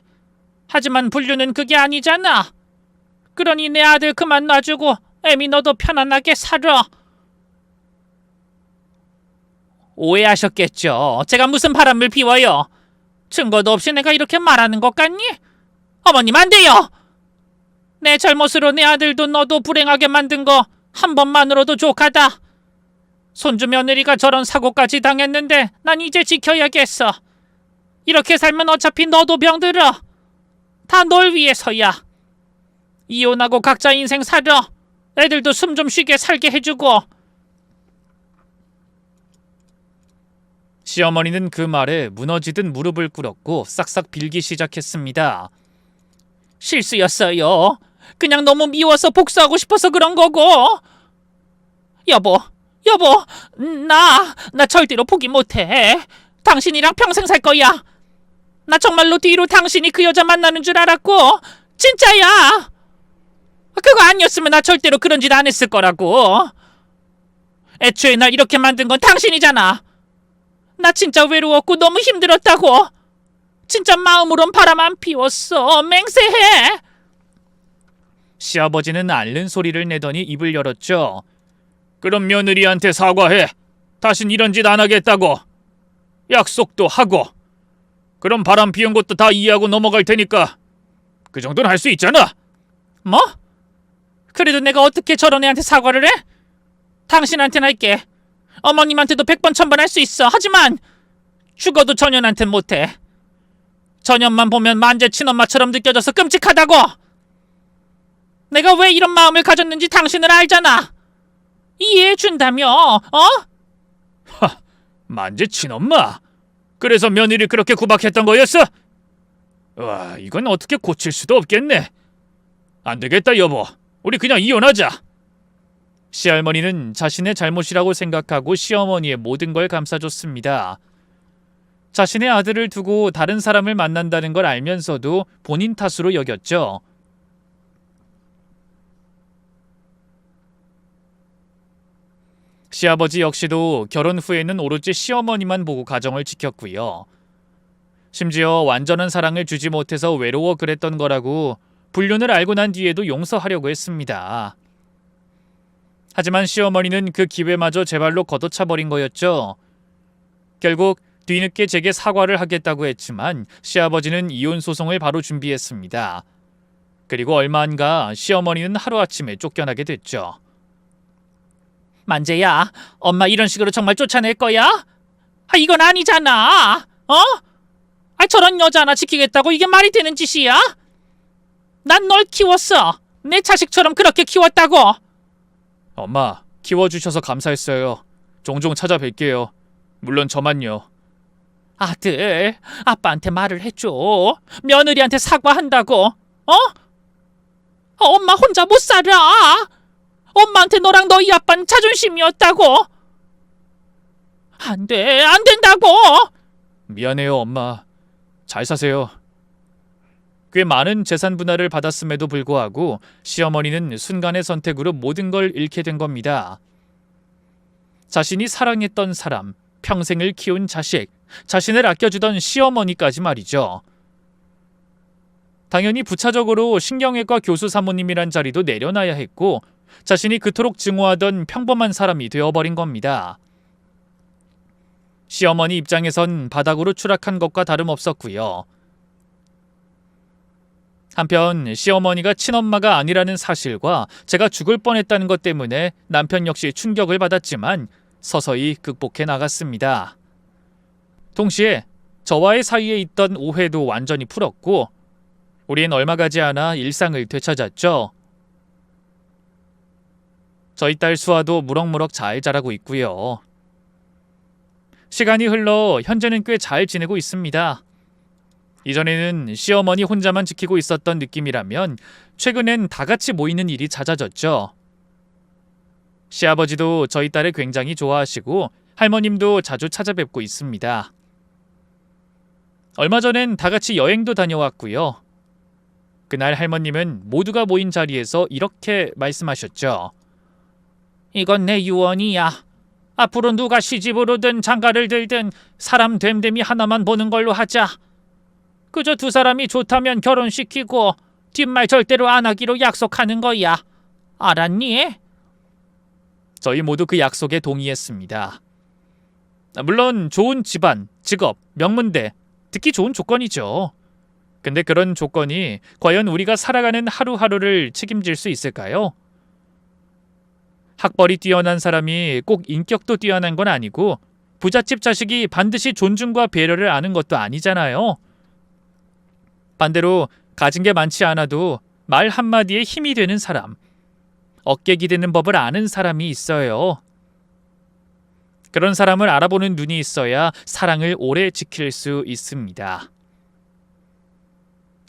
하지만 분류는 그게 아니잖아. 그러니 내 아들 그만 놔주고 애미 너도 편안하게 살아. 오해하셨겠죠. 제가 무슨 바람을 피워요. 증거도 없이 내가 이렇게 말하는 것 같니? 어머님 안 돼요. 내 잘못으로 내 아들도 너도 불행하게 만든 거 한 번만으로도 족하다. 손주 며느리가 저런 사고까지 당했는데 난 이제 지켜야겠어. 이렇게 살면 어차피 너도 병들어. 다 널 위해서야. 이혼하고 각자 인생 살아. 애들도 숨 좀 쉬게 살게 해주고. 시어머니는 그 말에 무너지듯 무릎을 꿇었고 싹싹 빌기 시작했습니다. 실수였어요. 그냥 너무 미워서 복수하고 싶어서 그런 거고. 여보, 나 절대로 포기 못해. 당신이랑 평생 살 거야. 나 정말로 뒤로 당신이 그 여자 만나는 줄 알았고. 진짜야. 그거 아니었으면 나 절대로 그런 짓 안 했을 거라고. 애초에 날 이렇게 만든 건 당신이잖아. 나 진짜 외로웠고 너무 힘들었다고. 진짜 마음으론 바람 안 피웠어. 맹세해. 시아버지는 앓는 소리를 내더니 입을 열었죠. 그럼 며느리한테 사과해. 다신 이런 짓 안 하겠다고. 약속도 하고. 그럼 바람 피운 것도 다 이해하고 넘어갈 테니까 그 정도는 할 수 있잖아. 뭐? 그래도 내가 어떻게 저런 애한테 사과를 해? 당신한테는 할게. 어머님한테도 100번 1000번 할 수 있어. 하지만 죽어도 전현한텐 못해. 전현만 보면 만재 친엄마처럼 느껴져서 끔찍하다고. 내가 왜 이런 마음을 가졌는지 당신은 알잖아. 이해해준다며. 하, 만재 친엄마? 그래서 며느리 그렇게 구박했던 거였어? 와, 이건 어떻게 고칠 수도 없겠네. 안 되겠다 여보. 우리 그냥 이혼하자. 시할머니는 자신의 잘못이라고 생각하고 시어머니의 모든 걸 감싸줬습니다. 자신의 아들을 두고 다른 사람을 만난다는 걸 알면서도 본인 탓으로 여겼죠. 시아버지 역시도 결혼 후에는 오로지 시어머니만 보고 가정을 지켰고요. 심지어 완전한 사랑을 주지 못해서 외로워 그랬던 거라고 불륜을 알고 난 뒤에도 용서하려고 했습니다. 하지만 시어머니는 그 기회마저 제 발로 걷어차버린 거였죠. 결국 뒤늦게 제게 사과를 하겠다고 했지만 시아버지는 이혼 소송을 바로 준비했습니다. 그리고 얼마 안가 시어머니는 하루아침에 쫓겨나게 됐죠. 만재야, 엄마 이런 식으로 정말 쫓아낼 거야? 이건 아니잖아. 저런 여자 하나 지키겠다고 이게 말이 되는 짓이야? 난 널 키웠어. 내 자식처럼 그렇게 키웠다고. 엄마, 키워주셔서 감사했어요. 종종 찾아뵐게요. 물론 저만요. 아들, 아빠한테 말을 해줘. 며느리한테 사과한다고. 엄마 혼자 못 살아. 엄마한테 너랑 너희 아빠는 자존심이었다고. 안 돼, 안 된다고. 미안해요, 엄마. 잘 사세요. 꽤 많은 재산 분할을 받았음에도 불구하고 시어머니는 순간의 선택으로 모든 걸 잃게 된 겁니다. 자신이 사랑했던 사람, 평생을 키운 자식, 자신을 아껴주던 시어머니까지 말이죠. 당연히 부차적으로 신경외과 교수 사모님이란 자리도 내려놔야 했고 자신이 그토록 증오하던 평범한 사람이 되어버린 겁니다. 시어머니 입장에선 바닥으로 추락한 것과 다름없었고요. 한편 시어머니가 친엄마가 아니라는 사실과 제가 죽을 뻔했다는 것 때문에 남편 역시 충격을 받았지만 서서히 극복해 나갔습니다. 동시에 저와의 사이에 있던 오해도 완전히 풀었고 우린 얼마 가지 않아 일상을 되찾았죠. 저희 딸 수아도 무럭무럭 잘 자라고 있고요. 시간이 흘러 현재는 꽤 잘 지내고 있습니다. 이전에는 시어머니 혼자만 지키고 있었던 느낌이라면 최근엔 다 같이 모이는 일이 잦아졌죠. 시아버지도 저희 딸을 굉장히 좋아하시고 할머님도 자주 찾아뵙고 있습니다. 얼마 전엔 다 같이 여행도 다녀왔고요. 그날 할머님은 모두가 모인 자리에서 이렇게 말씀하셨죠. 이건 내 유언이야. 앞으로 누가 시집을 오든 장가를 들든 사람 됨됨이 하나만 보는 걸로 하자. 그저 두 사람이 좋다면 결혼시키고 뒷말 절대로 안 하기로 약속하는 거야. 알았니? 저희 모두 그 약속에 동의했습니다. 물론 좋은 집안, 직업, 명문대, 듣기 좋은 조건이죠. 근데 그런 조건이 과연 우리가 살아가는 하루하루를 책임질 수 있을까요? 학벌이 뛰어난 사람이 꼭 인격도 뛰어난 건 아니고 부잣집 자식이 반드시 존중과 배려를 아는 것도 아니잖아요. 반대로 가진 게 많지 않아도 말 한마디에 힘이 되는 사람, 어깨 기대는 법을 아는 사람이 있어요. 그런 사람을 알아보는 눈이 있어야 사랑을 오래 지킬 수 있습니다.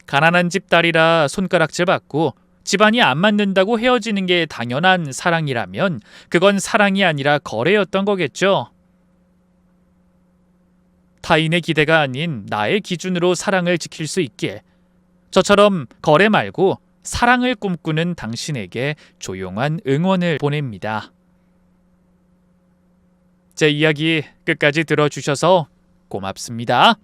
가난한 집 딸이라 손가락질 받고 집안이 안 맞는다고 헤어지는 게 당연한 사랑이라면 그건 사랑이 아니라 거래였던 거겠죠. 타인의 기대가 아닌 나의 기준으로 사랑을 지킬 수 있게 저처럼 거래 말고 사랑을 꿈꾸는 당신에게 조용한 응원을 보냅니다. 제 이야기 끝까지 들어주셔서 고맙습니다.